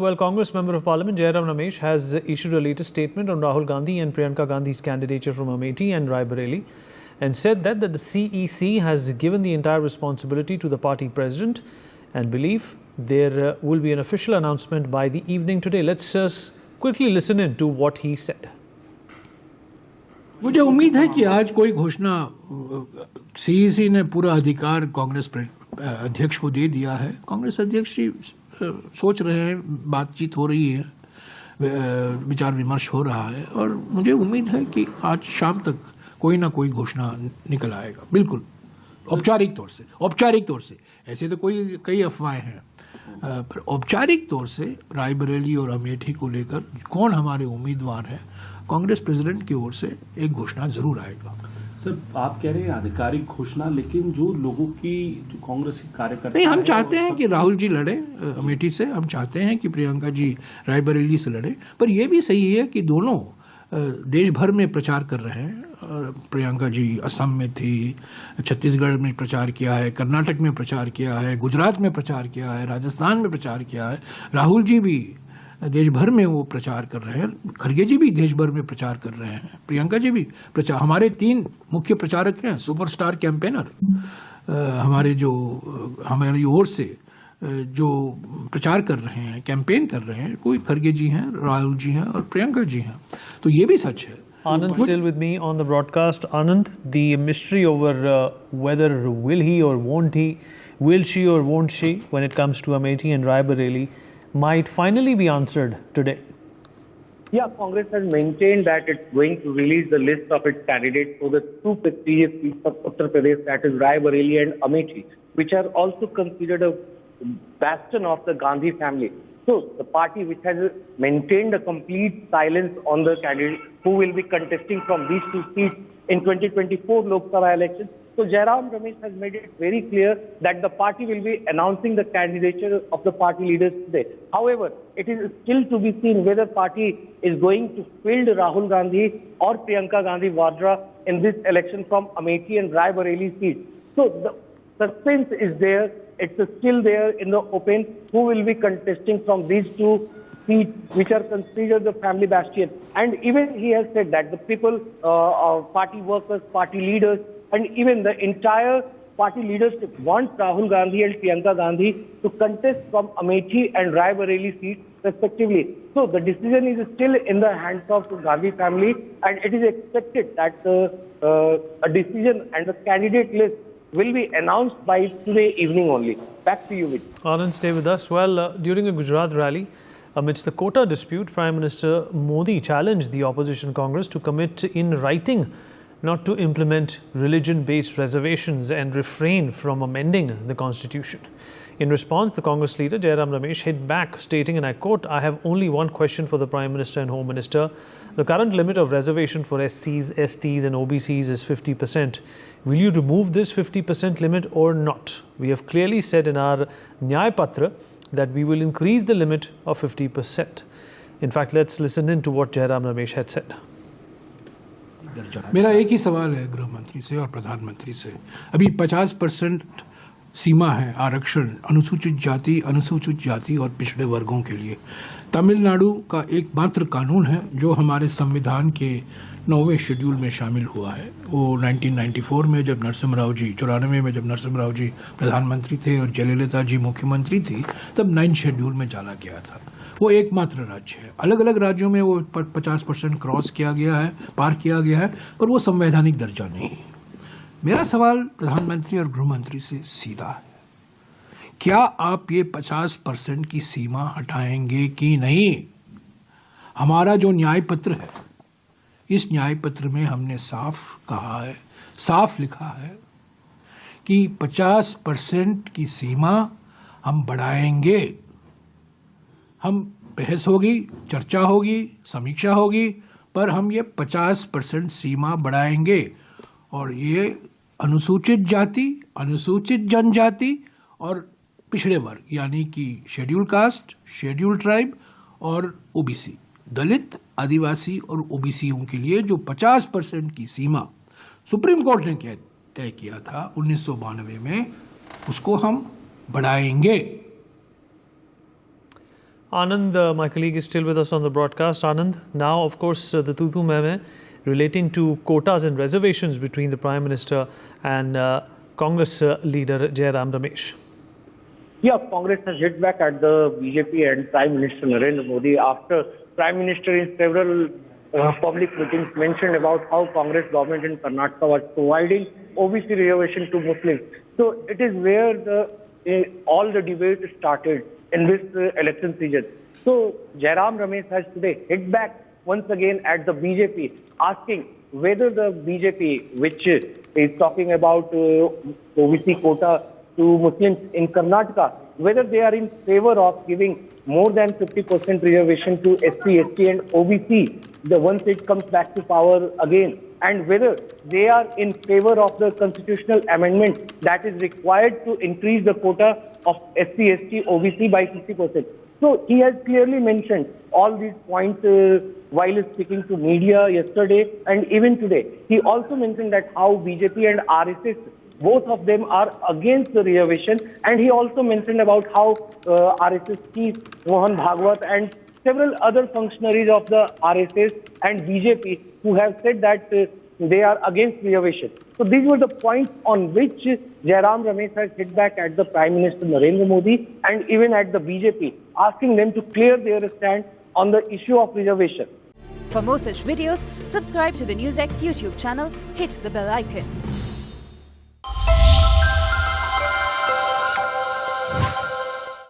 Well, Congress Member of Parliament Jairam Ramesh has issued a latest statement on Rahul Gandhi and Priyanka Gandhi's candidature from Amethi and Raebareli and said that the CEC has given the entire responsibility to the party president and believe there will be an official announcement by the evening today. Let's just quickly listen in to what he said. मुझे उम्मीद है कि आज कोई घोषणा CEC ने पूरा अधिकार कांग्रेस अध्यक्ष को दे दिया है। कांग्रेस अध्यक्ष जी सोच रहे हैं, बातचीत हो रही है, विचार विमर्श हो रहा है और मुझे उम्मीद है कि आज शाम तक कोई ना कोई घोषणा निकल आएगा। बिल्कुल औपचारिक तौर से ऐसे तो कई अफवाहें हैं, पर औपचारिक तौर से रायबरेली और अमेठी को लेकर कौन हमारे उम्मीदवार हैं, कांग्रेस प्रेसिडेंट की ओर से एक घोषणा जरूर आएगा। सर, आप कह रहे हैं आधिकारिक घोषणा, लेकिन जो लोगों की जो कांग्रेस के कार्यकर्ता नहीं, हम चाहते हैं कि राहुल जी लड़े अमेठी से, हम चाहते हैं कि प्रियंका जी रायबरेली से लड़े, पर यह भी सही है कि दोनों देश भर में प्रचार कर रहे हैं। प्रियंका जी असम में थी, छत्तीसगढ़ में प्रचार किया है, कर्नाटक में प्रचार किया है, गुजरात में प्रचार किया है, राजस्थान में प्रचार किया है। राहुल जी भी देश भर में वो प्रचार कर रहे हैं, खड़गे जी भी देश भर में प्रचार कर रहे हैं, प्रियंका जी भी प्रचार। हमारे 3 मुख्य प्रचारक हैं, सुपरस्टार कैंपेनर हमारी ओर से जो प्रचार कर रहे हैं, कैंपेन कर रहे हैं, कोई खड़गे जी हैं, राहुल जी हैं और प्रियंका जी हैं, तो ये भी सच है। Anand still with me on the broadcast. Anand, the mystery over whether will he or won't he, will she or won't she, when it comes to Amethi and Raebareli, might finally be answered today. Yeah, Congress has maintained that it's going to release the list of its candidates for the 2 prestigious seats of Uttar Pradesh, that is Raebareli and Amethi, which are also considered a bastion of the Gandhi family. So the party, which has maintained a complete silence on the candidates who will be contesting from these 2 seats in 2024 Lok Sabha elections. So Jairam Ramesh has made it very clear that the party will be announcing the candidature of the party leaders today. However, it is still to be seen whether party is going to field Rahul Gandhi or Priyanka Gandhi Vadra in this election from Amethi and Raebareli seats. So the suspense is there. It's still there in the open. Who will be contesting from these 2 seats, which are considered the family bastion? And even he has said that the people, party workers, party leaders, and even the entire party leadership wants Rahul Gandhi and Priyanka Gandhi to contest from Amethi and Raebareli seats respectively. So the decision is still in the hands of the Gandhi family, and it is expected that a decision and the candidate list will be announced by today evening only. Back to you, Vijay. Anand, stay with us. Well, during a Gujarat rally, amidst the quota dispute, Prime Minister Modi challenged the opposition Congress to commit in writing not to implement religion-based reservations and refrain from amending the constitution. In response, the Congress leader Jairam Ramesh hit back, stating, and I quote, "I have only one question for the Prime Minister and Home Minister. The current limit of reservation for SCs, STs and OBCs is 50%. Will you remove this 50% limit or not? We have clearly said in our Nyay Patra that we will increase the limit of 50%. In fact, let's listen in to what Jairam Ramesh had said. मेरा एक ही सवाल है गृह मंत्री से और प्रधानमंत्री से। अभी 50% सीमा है आरक्षण अनुसूचित जाति और पिछड़े वर्गों के लिए। तमिलनाडु का एकमात्र कानून है जो हमारे संविधान के 9वें शेड्यूल में शामिल हुआ है। वो 1994 में जब नरसिम्हा जी 94 में जब नरसिम्हा जी प्रधानमंत्री थे और जयललिता जी मुख्यमंत्री थी, तब 9 शेड्यूल में डाला गया था। वो एकमात्र राज्य है। अलग अलग राज्यों में वो 50% क्रॉस किया गया है, पार किया गया है, पर वो संवैधानिक दर्जा नहीं है। मेरा सवाल प्रधानमंत्री और गृह मंत्री से सीधा है, क्या आप ये 50% की सीमा हटाएंगे कि नहीं? हमारा जो न्याय पत्र है, इस न्याय पत्र में हमने साफ कहा है, साफ लिखा है कि 50% की सीमा हम बढ़ाएंगे। हम बहस होगी, चर्चा होगी, समीक्षा होगी, पर हम ये 50% सीमा बढ़ाएंगे और ये अनुसूचित जाति, अनुसूचित जनजाति और पिछड़े वर्ग यानी कि शेड्यूल कास्ट, शेड्यूल ट्राइब और ओबीसी, दलित, आदिवासी और ओबीसीओं के लिए जो 50% की सीमा सुप्रीम कोर्ट ने तय किया था 1992 में, उसको हम बढ़ाएंगे। Anand, my colleague, is still with us on the broadcast. Anand, now, of course, the tu-tu meh relating to quotas and reservations between the Prime Minister and Congress leader Jairam Ramesh. Yeah, Congress has hit back at the BJP and Prime Minister Narendra Modi after Prime Minister in several public meetings mentioned about how Congress government in Karnataka was providing OBC reservation to Muslims. So it is where all the debate started in this election season. So Jairam Ramesh has today hit back once again at the BJP, asking whether the BJP, which is talking about OBC quota to Muslims in Karnataka, whether they are in favor of giving more than 50% reservation to SC, ST and OBC once it comes back to power again, and whether they are in favor of the constitutional amendment that is required to increase the quota of SC, ST, OBC by 50%. So he has clearly mentioned all these points while speaking to media yesterday and even today. He also mentioned that how BJP and RSS, both of them are against the reservation, and he also mentioned about how RSS chief Mohan Bhagwat and several other functionaries of the RSS and BJP who have said that they are against reservation. So these were the points on which Jairam Ramesh has hit back at the Prime Minister Narendra Modi and even at the BJP, asking them to clear their stand on the issue of reservation. For more such videos, subscribe to the NewsX YouTube channel, hit the bell icon.